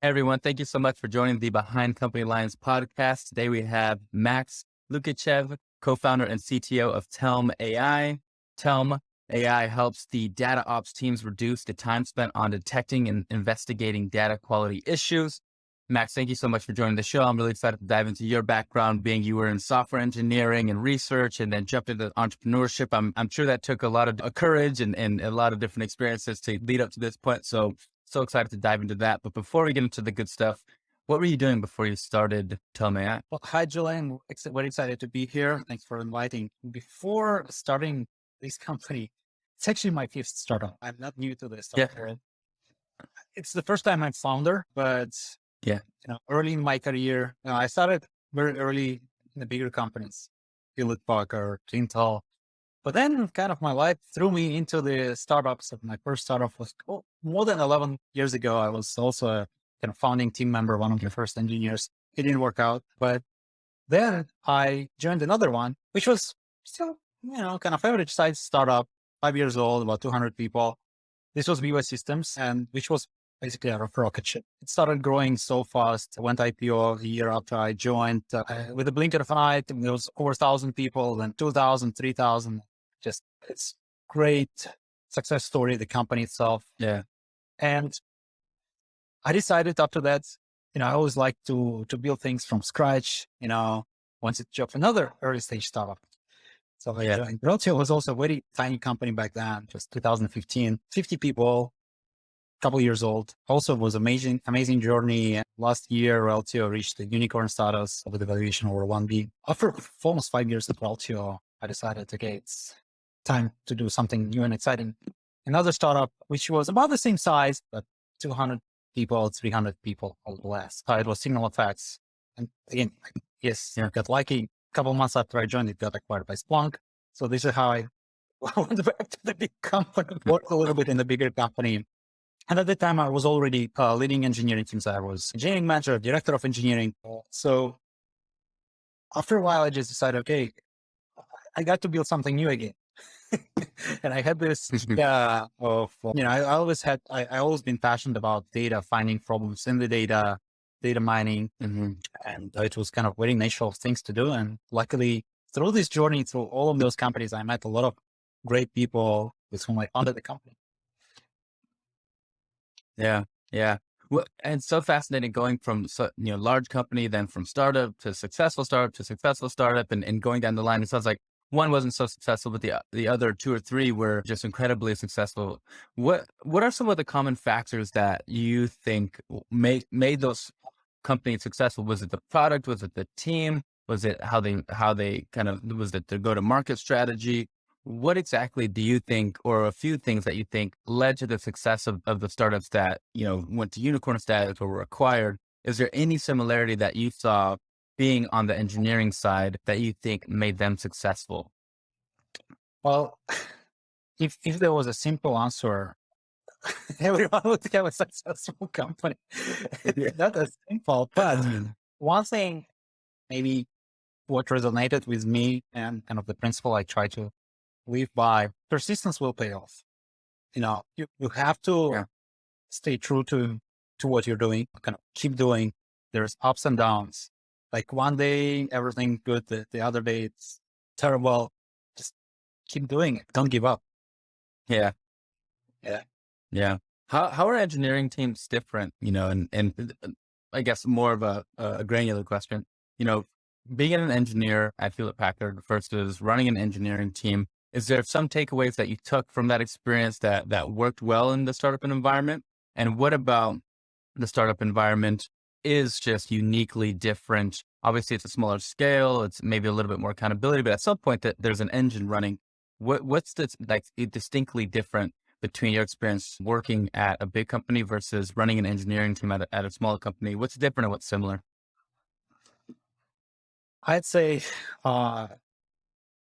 Hey everyone, thank you so much for joining the Behind Company Lines podcast. Today we have Max Lukichev, co-founder and CTO of Telm AI. Telm AI helps the data ops teams reduce the time spent on detecting and investigating data quality issues. Max, thank you so much for joining the show. I'm really excited to dive into your background, being you were in software engineering and research and then jumped into entrepreneurship. I'm sure that took a lot of courage and a lot of different experiences to lead up to this point. So excited to dive into that. But before we get into the good stuff, what were you doing before you started Telmai? Well, hi, Julian. Very excited to be here. Thanks for inviting. Before starting this company, it's actually my fifth startup. I'm not new to this Yeah. startup world. It's the first time I'm founder, but Yeah. early in my career, I started very early in the bigger companies, Hewlett Packard, Intel. But then kind of my life threw me into the startups. My first startup was more than 11 years ago. I was also a kind of founding team member, one of the first engineers. It didn't work out, but then I joined another one, which was still, kind of average size startup, 5 years old, about 200 people. This was Veeva Systems, and which was basically a rocket ship. It started growing so fast. Went IPO a year after I joined. With a blink of an eye, there was over 1,000 people, then 2,000, 3,000. Just it's great success story, the company itself. Yeah. And I decided after that, I always like to build things from scratch, once it job another early stage startup. So I Yeah. joined Reltio. Was also a very tiny company back then, just 2015, 50 people, couple years old. Also was amazing journey. Last year, Reltio reached the unicorn status with a valuation over 1B. After almost 5 years at Reltio, I decided, okay, it's time to do something new and exciting. Another startup, which was about the same size, but 200 people, 300 people or less. It was SignalFx. And again, yes, Yeah. got lucky. A couple months after I joined, it got acquired by Splunk. So this is how I went back to the big company, worked a little bit in the bigger company. And at the time, I was already leading engineering teams. I was engineering manager, director of engineering. So after a while, I just decided, okay, I got to build something new again. And I had this, I always been passionate about data, finding problems in the data mining. Mm-hmm. And it was kind of very natural things to do. And luckily, through this journey, through all of those companies, I met a lot of great people with whom I founded the company. Yeah. Yeah. Well, and it's so fascinating going from large company, then from startup to successful startup, and going down the line. It sounds like one wasn't so successful, but the other two or three were just incredibly successful. What are some of the common factors that you think made those companies successful? Was it the product? Was it the team? Was it how they kind of, was it their go to market strategy? What exactly do you think, or a few things that you think led to the success of the startups that, went to unicorn status or were acquired? Is there any similarity that you saw being on the engineering side that you think made them successful? Well, if there was a simple answer, everyone would have a successful company. Yeah. It's not as simple, but one thing maybe what resonated with me and kind of the principle I try to live by, persistence will pay off. You have to Yeah. stay true to what you're doing, kind of keep doing. There's ups and downs. Like one day everything good, the other day it's terrible. Just keep doing it. Don't give up. Yeah. Yeah. Yeah. How are engineering teams different? I guess more of a granular question. You know, being an engineer at Hewlett Packard versus running an engineering team, is there some takeaways that you took from that experience that worked well in the startup environment? And what about the startup environment is just uniquely different? Obviously, it's a smaller scale. It's maybe a little bit more accountability, but at some point that there's an engine running. What's the distinctly different between your experience working at a big company versus running an engineering team at a smaller company? What's different and what's similar? I'd say uh,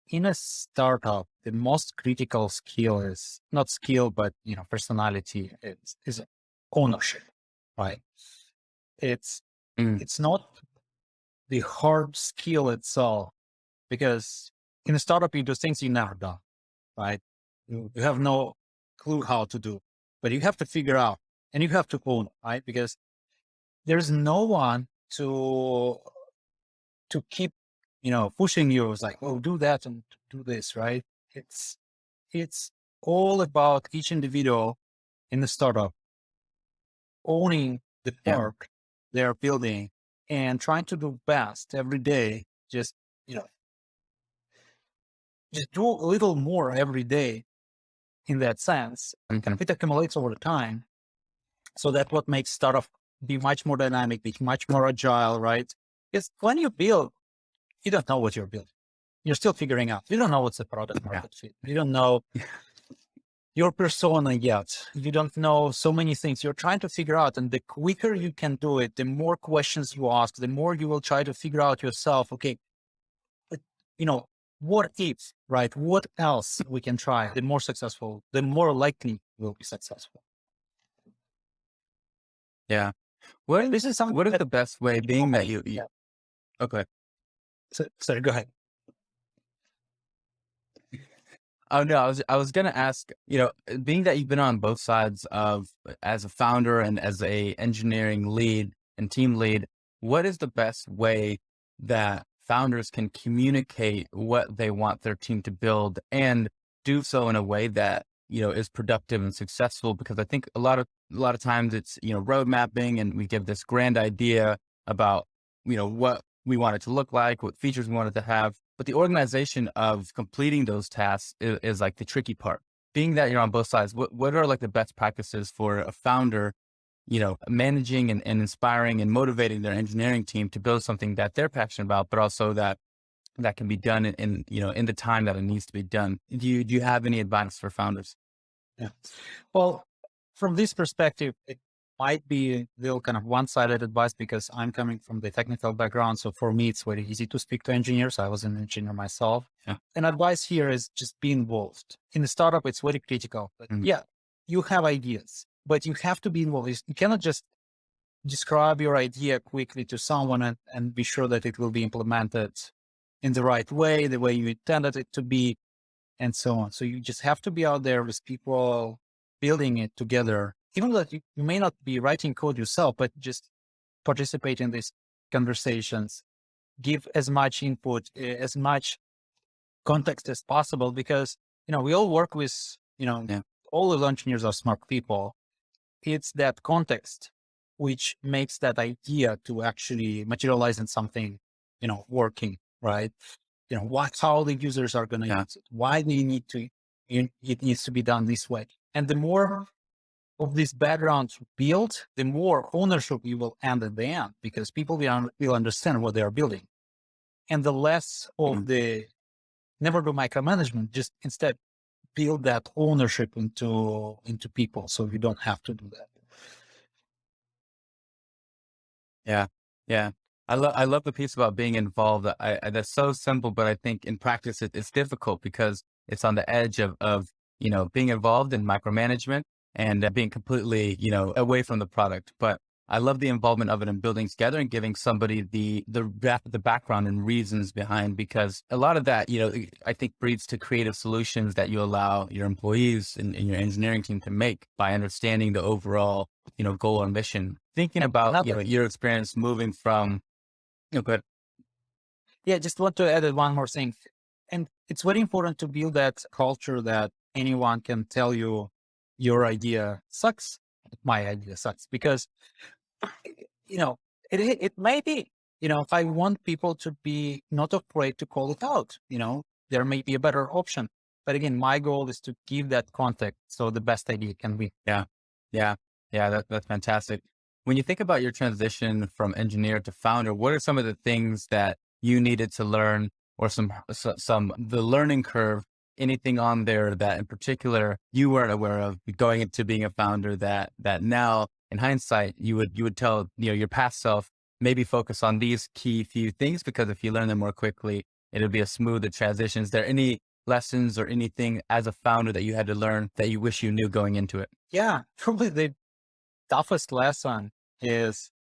in a startup, the most critical skill is not skill, but personality is ownership, right? It's Mm, it's not the hard skill itself because in a startup you do things you never done, right? You have no clue how to do, but you have to figure out and you have to own, right? Because there's no one to keep, pushing you. It's like, oh, do that and do this, right? It's all about each individual in the startup owning the Yeah. part they're building and trying to do best every day. Just, you know, just do a little more every day in that sense. And kind of it accumulates over the time. So that's what makes startup be much more dynamic, be much more agile, right? Because when you build, you don't know what you're building. You're still figuring out. You don't know what's the product market fit. You don't know your persona yet. You don't know so many things. You're trying to figure out. And the quicker you can do it, the more questions you ask, the more you will try to figure out yourself. Okay, but what if, right? What else we can try? The more successful, the more likely we'll be successful. Yeah. This is something What is that, the best way, being that you yeah. okay. Sorry, go ahead. Oh no, I was gonna ask, being that you've been on both sides of as a founder and as a engineering lead and team lead, what is the best way that founders can communicate what they want their team to build and do so in a way that, is productive and successful? Because I think a lot of times it's, road mapping, and we give this grand idea about, what we want it to look like, what features we want it to have. But the organization of completing those tasks is like the tricky part. Being that you're on both sides, what are like the best practices for a founder, managing and inspiring and motivating their engineering team to build something that they're passionate about, but also that can be done in the time that it needs to be done. Do you have any advice for founders? Yeah. Well, from this perspective, it might be a little kind of one-sided advice because I'm coming from the technical background. So for me, it's very easy to speak to engineers. I was an engineer myself. Yeah. And advice here is just be involved. In the startup, it's very critical. But Mm. yeah, you have ideas, but you have to be involved. You cannot just describe your idea quickly to someone and be sure that it will be implemented in the right way, the way you intended it to be, and so on. So you just have to be out there with people building it together, even though you may not be writing code yourself, but just participate in these conversations, give as much input, as much context as possible, because, we all work with, Yeah. all the engineers are smart people. It's that context which makes that idea to actually materialize in something, working, right? How the users are going to Yeah. use it, why they need to, it needs to be done this way. And the more of this background built, the more ownership you will end at the end, because people will understand what they are building. And the less of the never do micromanagement, just instead build that ownership into people. So you don't have to do that. Yeah. Yeah. I love the piece about being involved. That's so simple, but I think in practice it's difficult because it's on the edge of being involved in micromanagement and being completely, away from the product. But I love the involvement of it in building together and giving somebody the background and reasons behind, because a lot of that, I think breeds to creative solutions that you allow your employees and your engineering team to make by understanding the overall, goal or mission. Thinking about, Another, your experience moving from, good. yeah, just want to add one more thing. And it's very important to build that culture that anyone can tell you your idea sucks. My idea sucks because, you know, it may be, I want people to be not afraid to call it out, there may be a better option. But again, my goal is to give that context so the best idea can be. Yeah. Yeah. Yeah. That's fantastic. When you think about your transition from engineer to founder, what are some of the things that you needed to learn, or the learning curve, anything on there that in particular you weren't aware of going into being a founder that now in hindsight you would tell, your past self, maybe focus on these key few things, because if you learn them more quickly, it'll be a smoother transition. Is there any lessons or anything as a founder that you had to learn that you wish you knew going into it? Yeah, probably the toughest lesson is,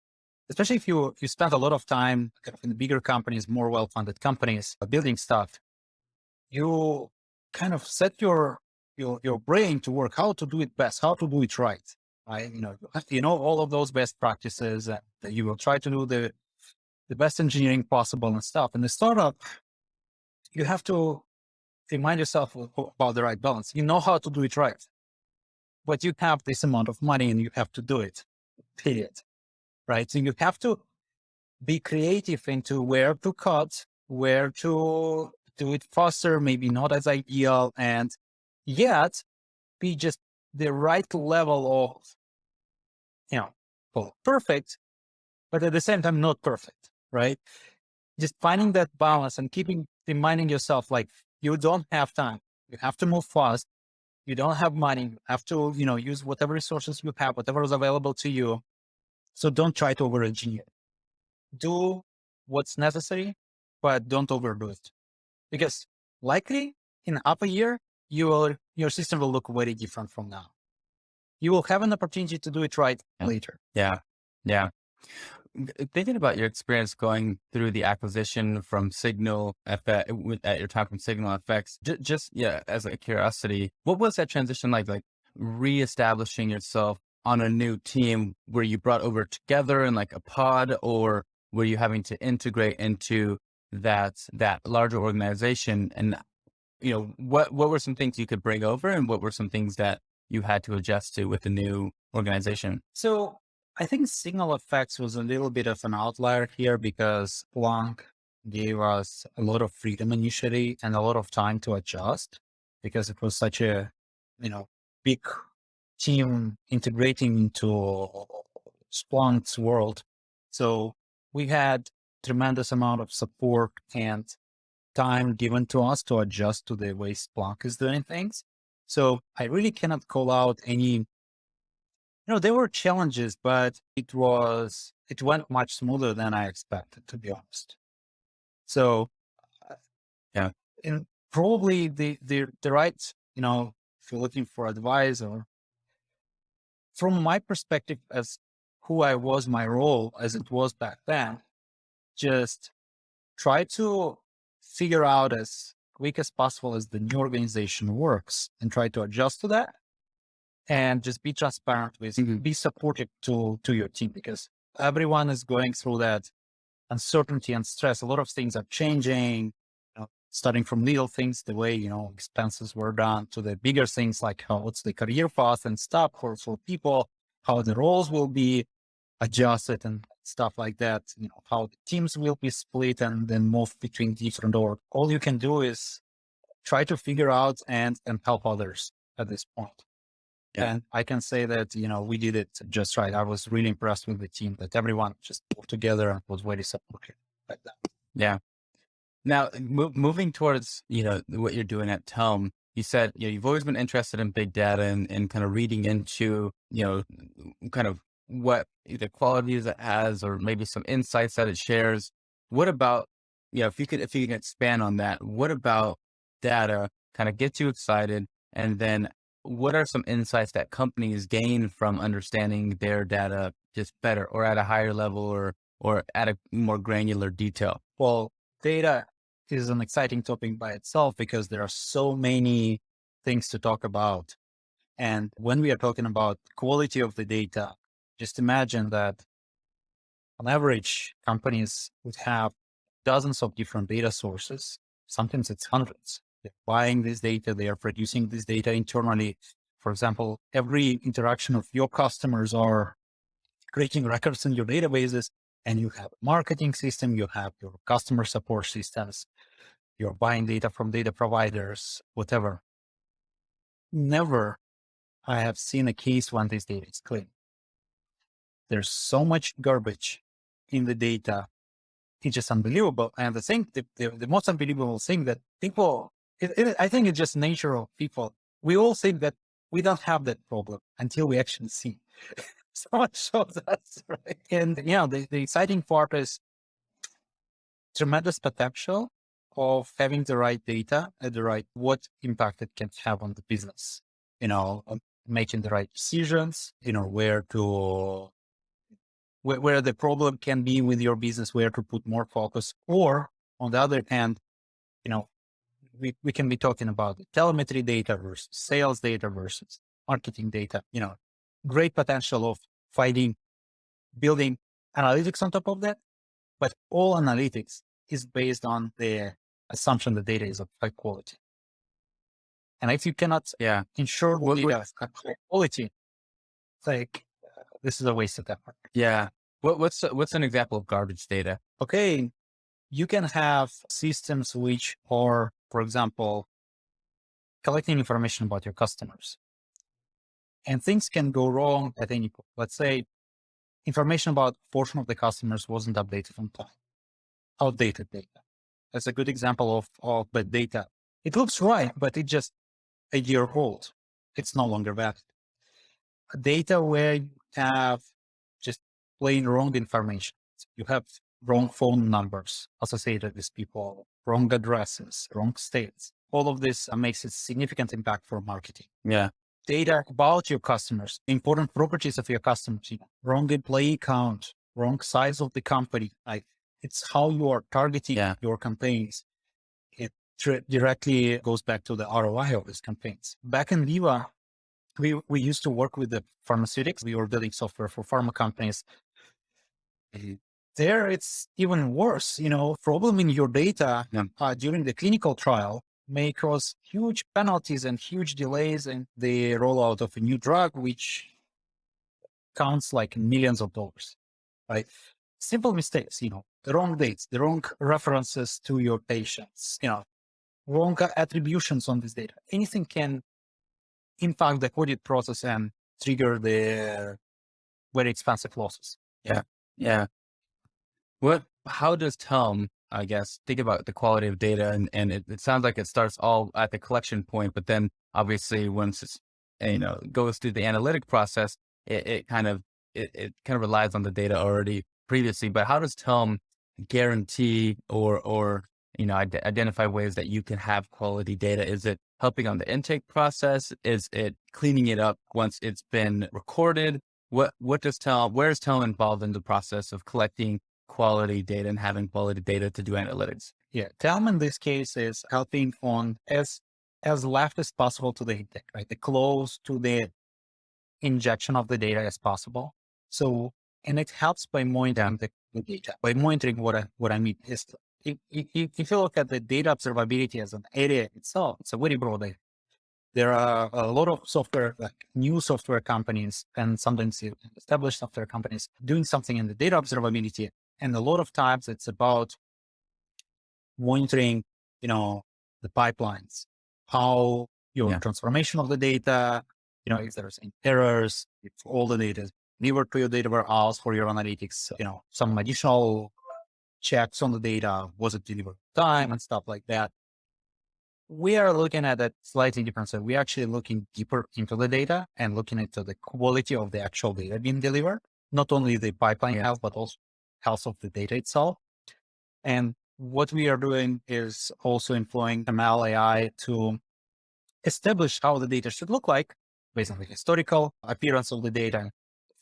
especially if you spend a lot of time kind of in the bigger companies, more well-funded companies, building stuff, you kind of set your brain to work how to do it best, how to do it right. right? You know all of those best practices, and that you will try to do the best engineering possible and stuff. In the startup, you have to remind yourself about the right balance. You know how to do it right, but you have this amount of money and you have to do it, period. Right? So you have to be creative into where to cut, where to do it faster, maybe not as ideal, and yet be just the right level of, well, perfect, but at the same time, not perfect, right? Just finding that balance and reminding yourself, like, you don't have time. You have to move fast. You don't have money. You have to, use whatever resources you have, whatever is available to you. So don't try to over engineer. Do what's necessary, but don't overdo it. Because likely in half a year, your system will look very different from now. You will have an opportunity to do it right later. Yeah. Yeah. Thinking about your experience going through the acquisition from SignalFx at your time from SignalFx, just yeah, as a curiosity, what was that transition like reestablishing yourself on a new team? Were you brought over together in like a pod, or were you having to integrate into that larger organization? And what were some things you could bring over, and what were some things that you had to adjust to with the new organization? So I think SignalFx was a little bit of an outlier here because Splunk gave us a lot of freedom initially and a lot of time to adjust because it was such a, big team integrating into Splunk's world. So we had tremendous amount of support and time given to us to adjust to the way Splunk is doing things. So I really cannot call out any, there were challenges, but it went much smoother than I expected, to be honest. So Yeah. and probably the right, if you're looking for advice, or from my perspective as who I was, my role as it was back then, just try to figure out as quick as possible as the new organization works and try to adjust to that, and just be transparent with, be supportive to your team, because everyone is going through that uncertainty and stress. A lot of things are changing, starting from little things, the way, expenses were done, to the bigger things like what's the career path and stuff for people, how the roles will be adjusted and stuff like that, how the teams will be split and then move between different org. All you can do is try to figure out and help others at this point. Yeah. And I can say that, we did it just right. I was really impressed with the team, that everyone just pulled together and was very supportive like that. Yeah. Now, moving towards, what you're doing at Telm, you said, you've always been interested in big data and kind of reading into, kind of what either qualities it has or maybe some insights that it shares. What about, if you can expand on that, what about data kind of gets you excited? And then what are some insights that companies gain from understanding their data just better, or at a higher level, or at a more granular detail? Well, data is an exciting topic by itself because there are so many things to talk about. And when we are talking about quality of the data, just imagine that on average, companies would have dozens of different data sources. Sometimes it's hundreds. They're buying this data. They are producing this data internally. For example, every interaction of your customers are creating records in your databases, and you have a marketing system, you have your customer support systems, you're buying data from data providers, whatever. Never I have seen a case when this data is clean. There's so much garbage in the data. It's just unbelievable. And the most unbelievable thing that people, I think it's just nature of people. We all think that we don't have that problem until we actually see. Someone shows us, right? And the exciting part is tremendous potential of having the right data at the right, what impact it can have on the business, making the right decisions, where the problem can be with your business, where to put more focus. Or on the other hand, we can be talking about the telemetry data versus sales data versus marketing data, great potential of building analytics on top of that, but all analytics is based on the assumption the data is of high quality. And if you cannot Yeah. ensure the data is high quality, it's like, this is a waste of effort. Yeah. What's an example of garbage data? Okay. You can have systems which are, for example, collecting information about your customers, and things can go wrong at any point. Let's say information about portion of the customers wasn't updated on time, outdated data. That's a good example of bad data. It looks right, but it's just a year old. It's no longer valid. Data where you have just plain wrong information. You have wrong phone numbers associated with people, wrong addresses, wrong states. All of this makes a significant impact for marketing. Yeah. Data about your customers, important properties of your customers, wrong employee count, wrong size of the company. Like, it's how you are targeting your campaigns. It directly goes back to the ROI of these campaigns. Back in Veeva, we used to work with the pharmaceutics. We were building software for pharma companies. There, it's even worse. Problem in your data during the clinical trial may cause huge penalties and huge delays in the rollout of a new drug, which counts like millions of dollars, right? Simple mistakes, the wrong dates, the wrong references to your patients, wrong attributions on this data. Anything can impact the audit process and trigger the very expensive losses. Yeah. Yeah. How does Telm, I guess, think about the quality of data? And it sounds like it starts all at the collection point, but then obviously once it's, goes through the analytic process, it kind of relies on the data already previously. But how does Telm guarantee or identify ways that you can have quality data? Is it helping on the intake process? Is it cleaning it up once it's been recorded? Where's Telm involved in the process of collecting quality data and having quality data to do analytics? Yeah. Telm in this case is helping on as left as possible to the intake, right? The close to the injection of the data as possible. So, and it helps by monitoring the data. By monitoring what I mean is, if you look at the data observability as an area itself, it's a very broad area. There are a lot of software, like new software companies and sometimes established software companies doing something in the data observability. And a lot of times it's about monitoring, the pipelines, how your transformation of the data, if there's any errors, if all the data is delivered to your data warehouse for your analytics, some additional checks on the data, was it delivered on time and stuff like that. We are looking at that slightly different. So we're actually looking deeper into the data and looking into the quality of the actual data being delivered, not only the pipeline health, but also health of the data itself. And what we are doing is also employing ML AI to establish how the data should look like based on the historical appearance of the data,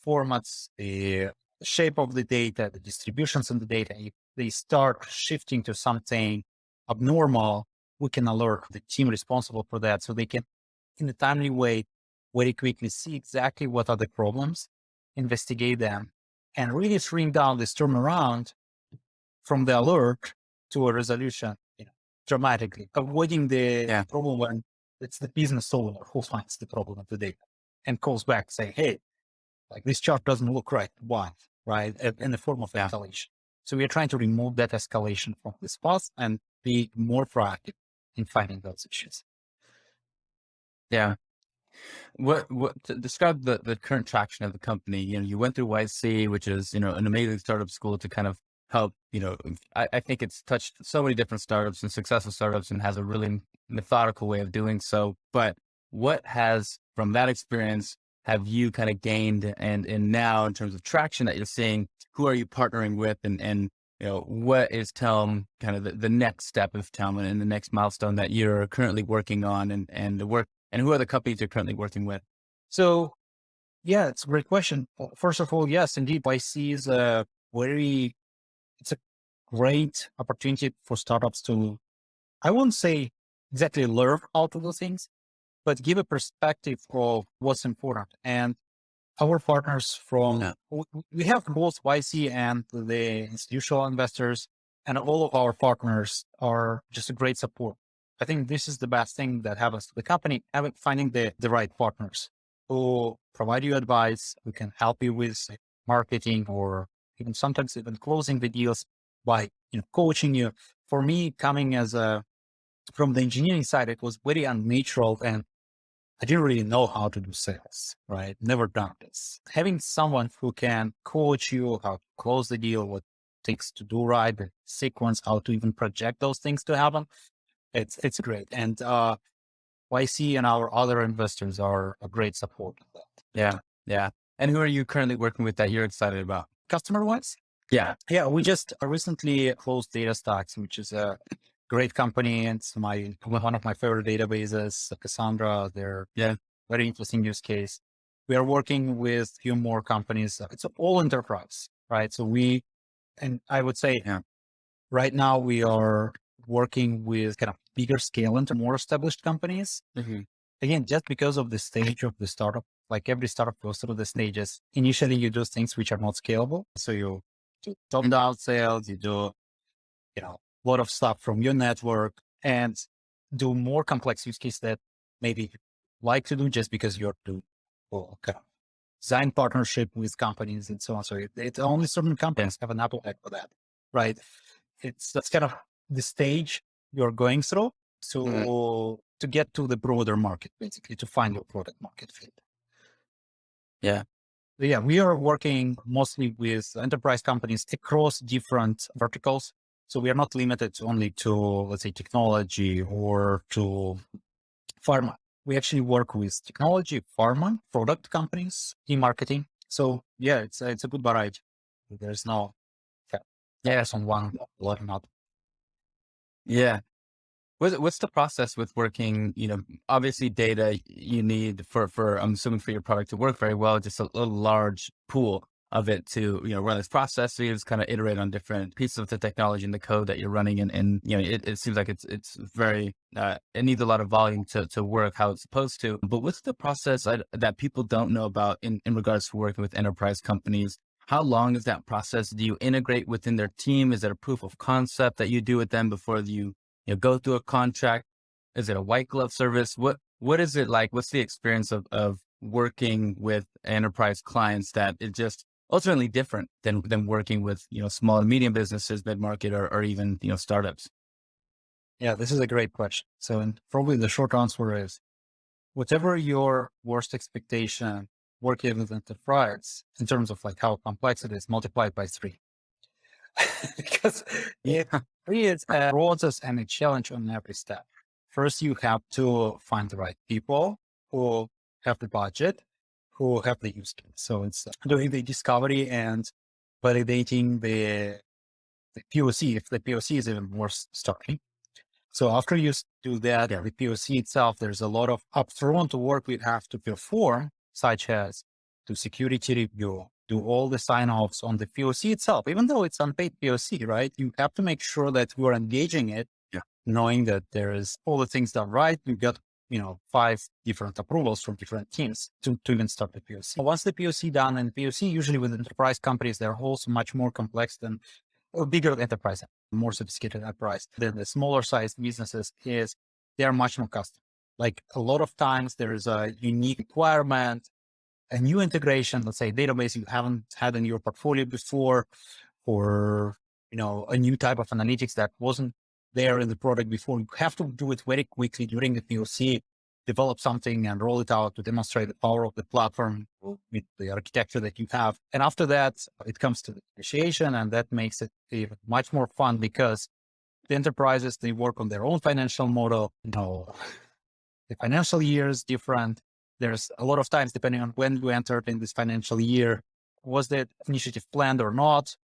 formats, the shape of the data, the distributions in the data. If they start shifting to something abnormal, we can alert the team responsible for that so they can, in a timely way, very quickly see exactly what are the problems, investigate them, and really shrink down this turnaround from the alert to a resolution, dramatically, avoiding the problem when it's the business owner who finds the problem of the data and calls back saying, hey, like this chart doesn't look right. Why? Right? In the form of escalation. So we are trying to remove that escalation from this path and be more proactive in finding those issues. Yeah. What to describe the current traction of the company? You went through YC, which is, an amazing startup school to kind of help, I think it's touched so many different startups and successful startups and has a really methodical way of doing so. But what has, from that experience, have you kind of gained and now in terms of traction that you're seeing, who are you partnering with and what is Telm kind of the next step of Telm and the next milestone that you're currently working on and who are the companies you're currently working with? So yeah, it's a great question. First of all, yes, indeed, YC is it's a great opportunity for startups to, I won't say exactly learn how to do things, but give a perspective of what's important. And Our partners Yeah. we have both YC and the institutional investors, and all of our partners are just a great support. I think this is the best thing that happens to the company, finding the right partners who provide you advice, who can help you with marketing or even sometimes even closing the deals by, coaching you. For me, coming from the engineering side, it was very unnatural and I didn't really know how to do sales, right? Never done this. Having someone who can coach you how to close the deal, what things to do right, the sequence, how to even project those things to happen, it's great. And YC and our other investors are a great support of that. Yeah. Yeah. And who are you currently working with that you're excited about? Customer wise, Yeah. yeah, we just recently closed DataStax, which is a great company. And it's one of my favorite databases, Cassandra. They're Yeah. very interesting use case. We are working with a few more companies. It's all enterprise, right? And I would say Yeah. right now we are working with kind of bigger scale and more established companies. Mm-hmm. Again, just because of the stage of the startup, like every startup goes through the stages. Initially, you do things which are not scalable. So you do top-down sales, you do, a lot of stuff from your network and do more complex use cases that maybe you like to do just because you're doing kind of design partnership with companies and so on. So it only certain companies have an appetite for that, right? That's kind of the stage you're going through to get to the broader market, basically to find your product market fit. Yeah. But yeah, we are working mostly with enterprise companies across different verticals. So we are not limited only to, let's say, technology or to pharma. We actually work with technology, pharma, product companies, e-marketing. So yeah, it's a good variety. There's no focus on one or not. Yeah. What's the process with working, obviously data you need for, I'm assuming for your product to work very well, just a large pool of it to, run this process. So you just kind of iterate on different pieces of the technology and the code that you're running. And it seems like it's very, it needs a lot of volume to work how it's supposed to. But what's the process that people don't know about in regards to working with enterprise companies? How long is that process? Do you integrate within their team? Is it a proof of concept that you do with them before you go through a contract? Is it a white glove service? What is it like? What's the experience of working with enterprise clients that is just ultimately different than working with, small and medium businesses, mid-market, or even, startups? Yeah, this is a great question. So, and probably the short answer is whatever your worst expectation working with enterprise in terms of like how complex it is, multiplied by 3. Because it creates a process and a challenge on every step. First, you have to find the right people who have the budget, who have the use case. So it's doing the discovery and validating the POC, if the POC is even worth starting. So after you do that, the POC itself, there's a lot of upfront work we have to perform, such as do security review, do all the sign-offs on the POC itself, even though it's unpaid POC, right? You have to make sure that you are engaging it, knowing that there is all the things done right. You got, 5 different approvals from different teams to even start the POC. Once the POC done, and POC usually with enterprise companies, they're also much more complex than a bigger enterprise, more sophisticated enterprise than the smaller sized businesses they are much more custom. Like a lot of times there is a unique requirement, a new integration, let's say database you haven't had in your portfolio before, or, a new type of analytics that wasn't there in the product before. You have to do it very quickly during the POC, develop something and roll it out to demonstrate the power of the platform with the architecture that you have. And after that, it comes to the negotiation, and that makes it even much more fun because the enterprises, they work on their own financial model. The financial year is different. There's a lot of times, depending on when you entered in this financial year, was that initiative planned or not?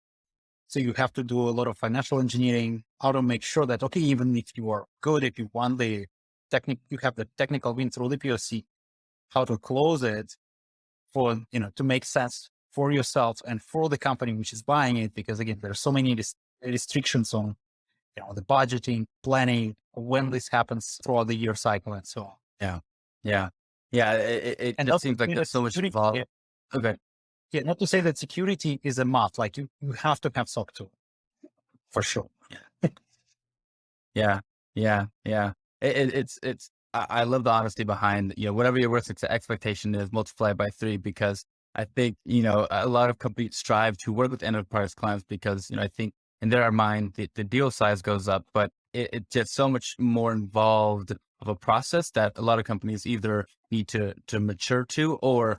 So you have to do a lot of financial engineering, how to make sure that, okay, even if you are good, if you won the you have the technical win through the POC, how to close it for, to make sense for yourself and for the company which is buying it. Because again, there are so many restrictions on, the budgeting, planning, when this happens throughout the year cycle and so on. Yeah. Yeah. Yeah. It And just seems like there's so much involved. Okay. Yeah, not to say that security is a must. Like you have to have SOC 2 for sure. Yeah. Yeah. Yeah. I love the honesty behind, whatever your worst expectation is, multiply by 3, because I think, a lot of companies strive to work with enterprise clients because, I think in their mind, the deal size goes up, but it's just so much more involved of a process that a lot of companies either need to mature to, or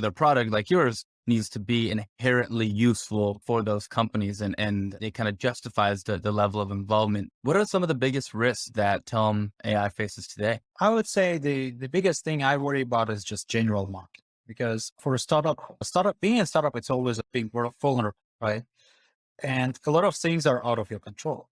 their product like yours needs to be inherently useful for those companies, and it kind of justifies the level of involvement. What are some of the biggest risks that Telm AI faces today? I would say the biggest thing I worry about is just general market, because for being a startup, it's always a big vulnerable, right? And a lot of things are out of your control.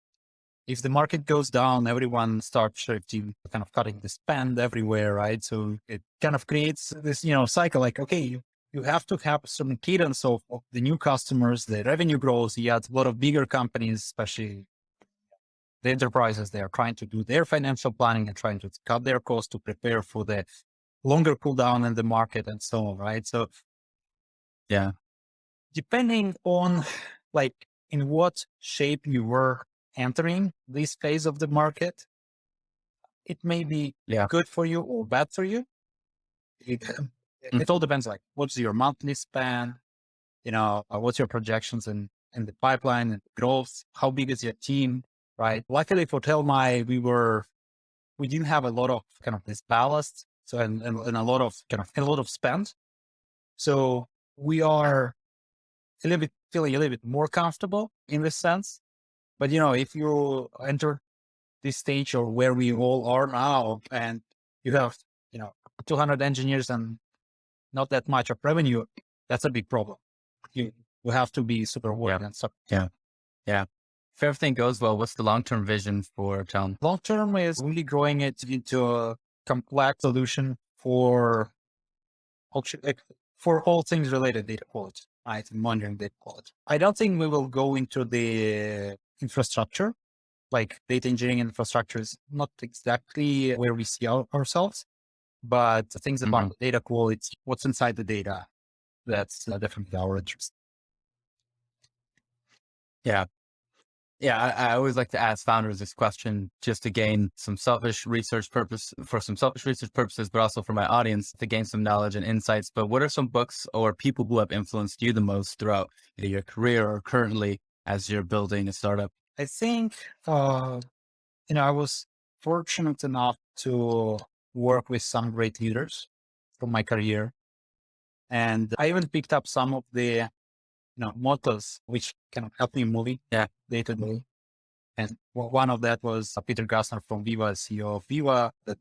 If the market goes down, everyone starts shifting, kind of cutting the spend everywhere, right? So it kind of creates this, cycle. Like, okay, you have to have a certain cadence of the new customers, the revenue grows. You had a lot of bigger companies, especially the enterprises, they are trying to do their financial planning and trying to cut their costs to prepare for the longer cool down in the market and so on, right? So Yeah. depending on like in what shape you were entering this phase of the market, it may be Yeah. good for you or bad for you. It, Mm. it all depends, like what's your monthly spend, what's your projections in the pipeline and growth, how big is your team, right? Luckily for Telmai, we didn't have a lot of kind of this ballast. So, and a lot of spend. So we are feeling a little bit more comfortable in this sense. But, if you enter this stage or where we all are now and you have, you know, 200 engineers and not that much of revenue, that's a big problem. You have to be super Yeah. worried and stuff. Yeah. Yeah. If everything goes well, what's the long-term vision for Telm? Long term is really growing it into a complex solution for like, for all things related data quality, right? And monitoring data quality. I don't think we will go into the infrastructure, like data engineering infrastructure is not exactly where we see ourselves, but things about Mhm. data quality, what's inside the data, that's definitely our interest. Yeah. Yeah, I always like to ask founders this question just to gain some selfish research purposes, but also for my audience to gain some knowledge and insights. But what are some books or people who have influenced you the most throughout either your career or currently as you're building a startup? I think, I was fortunate enough to work with some great leaders from my career. And I even picked up some of the, mottos, which kind of helped me moving Yeah. day to day. And one of that was Peter Gassner from Veeva, CEO of Veeva, that,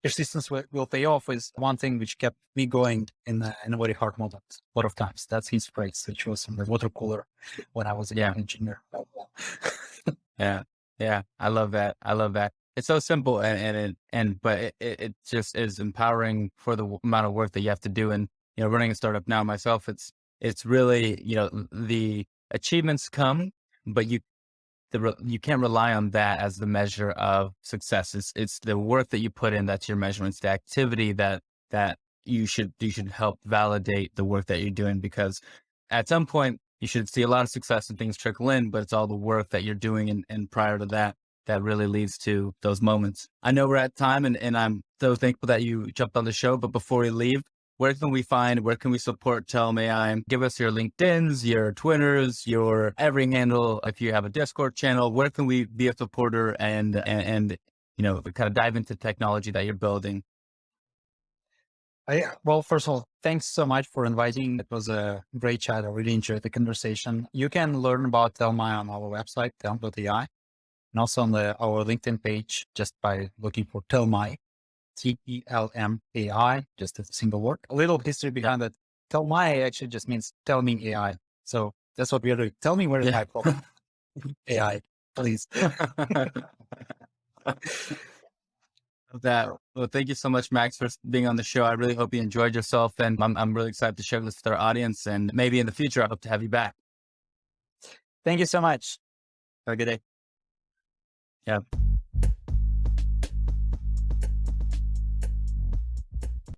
persistence will pay off is one thing which kept me going in a very hard moment. A lot of times. That's his phrase, which was in the water cooler when I was a Yeah. young engineer. Yeah. Yeah. I love that. I love that. It's so simple but it just is empowering for the amount of work that you have to do. And, running a startup now myself, it's really, the achievements come, but you can't rely on that as the measure of success. It's the work that you put in that's your measurement. It's the activity that you should help validate the work that you're doing, because at some point you should see a lot of success and things trickle in, but it's all the work that you're doing and prior to that that really leads to those moments. I know we're at time, and I'm so thankful that you jumped on the show. But before we leave, where can we support Telm AI? Give us your LinkedIn's, your Twitters, your every handle. If you have a Discord channel, where can we be a supporter and kind of dive into technology that you're building? Well, first of all, thanks so much for inviting. It was a great chat. I really enjoyed the conversation. You can learn about Telmai on our website, telm.ai, and also on our LinkedIn page just by looking for Telmai, Telmai, just a single word. A little history behind that. Telmai actually just means tell me AI. So that's what we are doing. Tell me where is my problem? AI, please. That. Well, thank you so much, Max, for being on the show. I really hope you enjoyed yourself, and I'm really excited to share this with our audience. And maybe in the future, I hope to have you back. Thank you so much. Have a good day. Yeah.